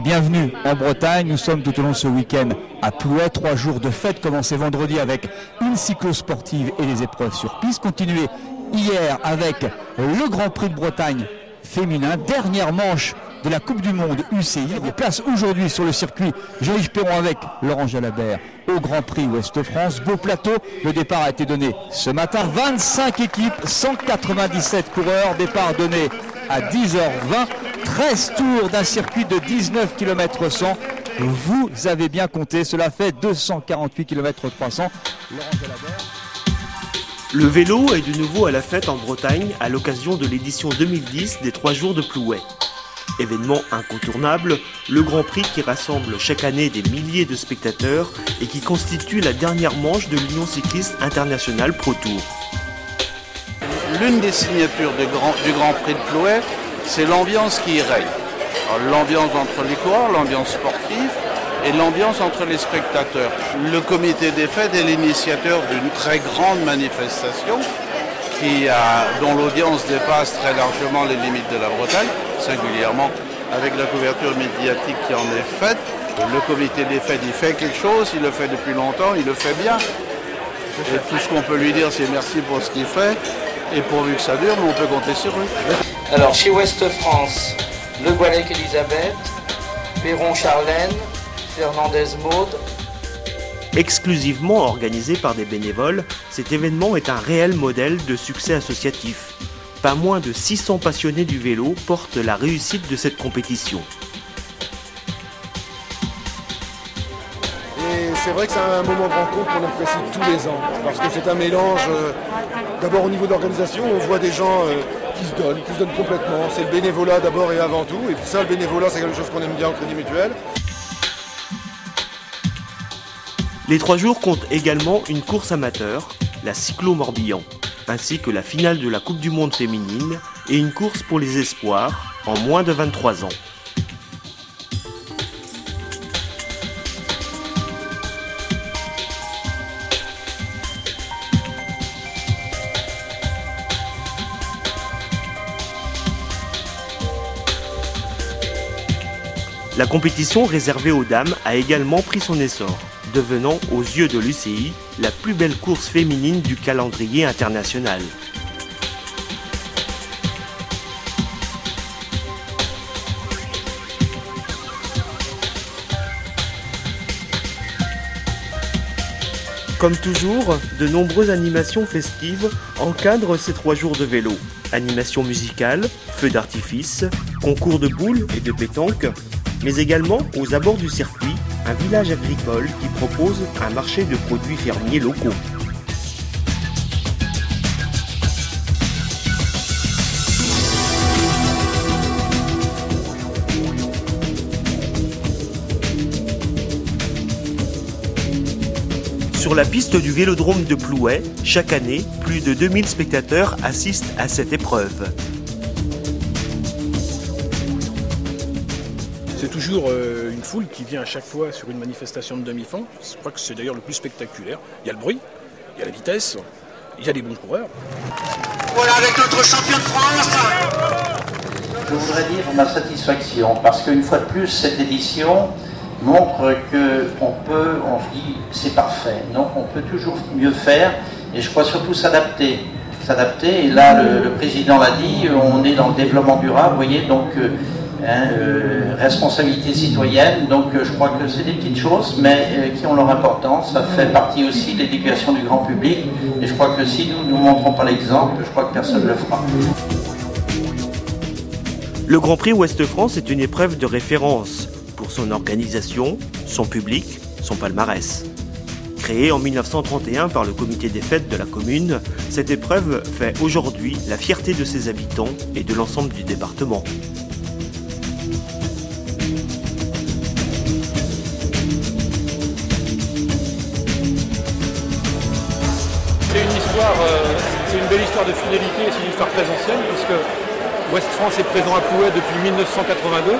bienvenue en Bretagne. Nous sommes tout au long de ce week-end à Plouay. 3 jours de fête commencés vendredi avec une cyclo-sportive et des épreuves sur piste. Continué hier avec le Grand Prix de Bretagne féminin. Dernière manche de la Coupe du Monde UCI. Des places aujourd'hui sur le circuit Jean-Yves Perron avec Laurent Jalabert au Grand Prix Ouest-France. Beau plateau, le départ a été donné ce matin. 25 équipes, 197 coureurs. Départ donné à 10h20. 13 tours d'un circuit de 19 km 100. Vous avez bien compté, cela fait 248 km 300. Laurent Jalabert. Le vélo est de nouveau à la fête en Bretagne à l'occasion de l'édition 2010 des 3 jours de Plouay. Événement incontournable, le Grand Prix qui rassemble chaque année des milliers de spectateurs et qui constitue la dernière manche de l'Union cycliste internationale Pro Tour. L'une des signatures du Grand Prix de Plouay, c'est l'ambiance qui y règne. L'ambiance entre les coureurs, l'ambiance sportive et l'ambiance entre les spectateurs. Le comité des fêtes est l'initiateur d'une très grande manifestation dont l'audience dépasse très largement les limites de la Bretagne, singulièrement avec la couverture médiatique qui en est faite. Le comité des fêtes, il fait quelque chose, il le fait depuis longtemps, il le fait bien. Et tout ce qu'on peut lui dire, c'est merci pour ce qu'il fait. Et pourvu que ça dure, mais on peut compter sur lui. Alors, chez Ouest France, Le Goualec Elisabeth, Perron Charlène, Fernandez Maud. Exclusivement organisé par des bénévoles, cet événement est un réel modèle de succès associatif. Pas moins de 600 passionnés du vélo portent la réussite de cette compétition. Et c'est vrai que c'est un moment de rencontre qu'on apprécie tous les ans, parce que c'est un mélange, d'abord au niveau de l'organisation, on voit des gens qui se donnent complètement. C'est le bénévolat d'abord et avant tout, et puis ça, le bénévolat, c'est quelque chose qu'on aime bien au Crédit Mutuel. Les 3 jours comptent également une course amateur, la Cyclo-Morbihan, ainsi que la finale de la Coupe du Monde féminine et une course pour les espoirs en moins de 23 ans. La compétition réservée aux dames a également pris son essor, devenant aux yeux de l'UCI la plus belle course féminine du calendrier international. Comme toujours, de nombreuses animations festives encadrent ces 3 jours de vélo. Animations musicales, feux d'artifice, concours de boules et de pétanque, mais également aux abords du circuit, un village agricole qui propose un marché de produits fermiers locaux. Sur la piste du Vélodrome de Plouay, chaque année, plus de 2000 spectateurs assistent à cette épreuve. C'est toujours une foule qui vient à chaque fois sur une manifestation de demi-fond. Je crois que c'est d'ailleurs le plus spectaculaire. Il y a le bruit, il y a la vitesse, il y a des bons coureurs. Voilà avec notre champion de France. Je voudrais dire ma satisfaction parce qu'une fois de plus, cette édition montre on dit c'est parfait. Non, on peut toujours mieux faire et je crois surtout s'adapter. Et là, le président l'a dit, on est dans le développement durable, vous voyez, donc responsabilité citoyenne, donc je crois que c'est des petites choses, mais qui ont leur importance. Ça fait partie aussi de l'éducation du grand public, et je crois que si nous ne montrons pas l'exemple, je crois que personne ne le fera. Le Grand Prix Ouest-France est une épreuve de référence pour son organisation, son public, son palmarès. Créée en 1931 par le comité des fêtes de la commune, cette épreuve fait aujourd'hui la fierté de ses habitants et de l'ensemble du département. C'est une belle histoire de fidélité et c'est une histoire très ancienne puisque Ouest France est présent à Plouay depuis 1982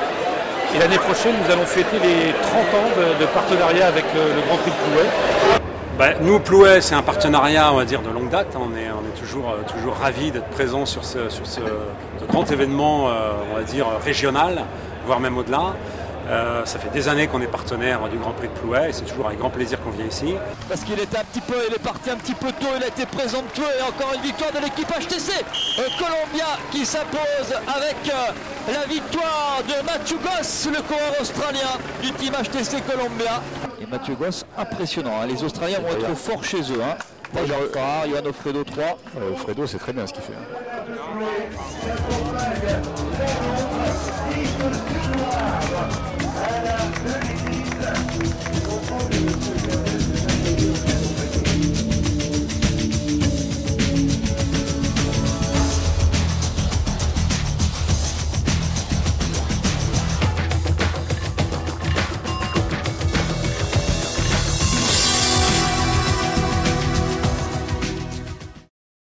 et l'année prochaine nous allons fêter les 30 ans de partenariat avec le Grand Prix de Plouay. Nous, Plouay, c'est un partenariat, on va dire, de longue date. On est toujours ravis d'être présents sur ce grand événement, on va dire, régional, voire même au-delà. Ça fait des années qu'on est partenaire du Grand Prix de Plouay et c'est toujours avec grand plaisir qu'on vient ici. Parce qu'il était il est parti un petit peu tôt, il a été présomptueux et encore une victoire de l'équipe HTC Columbia qui s'impose avec la victoire de Matthew Goss, le coureur australien du team HTC Columbia. Et Matthew Goss, impressionnant, hein. Les Australiens vont être forts chez eux. Hein. Johan Ofredo 3. Ofredo, c'est très bien ce qu'il fait. Hein.